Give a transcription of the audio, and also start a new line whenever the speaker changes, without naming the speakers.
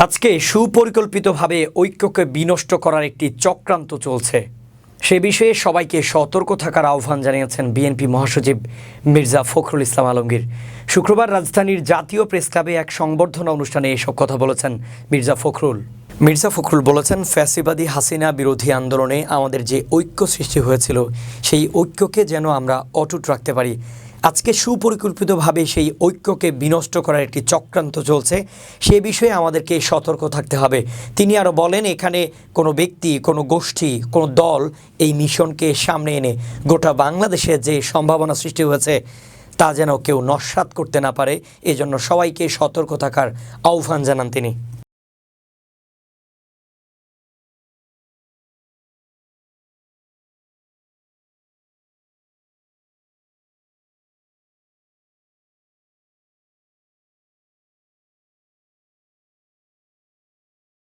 আজকে সুপরিকল্পিতভাবে ঐক্যকে বিনষ্ট করার একটি চক্রান্ত চলছে। সে বিষয়ে সবাইকে সতর্ক থাকার আহ্বান জানিয়েছেন বিএনপি মহাসচিব মির্জা ফখরুল ইসলাম আলমগীর। শুক্রবার রাজধানীর জাতীয় প্রেসক্লাবে এক সংবর্ধনা অনুষ্ঠানে এসব কথা বলেছেন মির্জা ফখরুল বলেছেন, ফ্যাসিবাদী হাসিনা বিরোধী আন্দোলনে আমাদের যে ঐক্য সৃষ্টি হয়েছিল সেই ঐক্যকে যেন আমরা অটুট রাখতে পারি। আজকে সুপরিকল্পিতভাবে সেই ঐক্যকে বিনষ্ট করার একটি চক্রান্ত চলছে, সে বিষয়ে আমাদেরকে সতর্ক থাকতে হবে। তিনি আরও বলেন, এখানে কোনো ব্যক্তি, কোনো গোষ্ঠী, কোনো দল এই মিশনকে সামনে এনে গোটা বাংলাদেশে যে সম্ভাবনা সৃষ্টি হয়েছে তা যেন কেউ নস্যাৎ করতে না পারে, এজন্য সবাইকে সতর্ক থাকার আহ্বান জানান তিনি।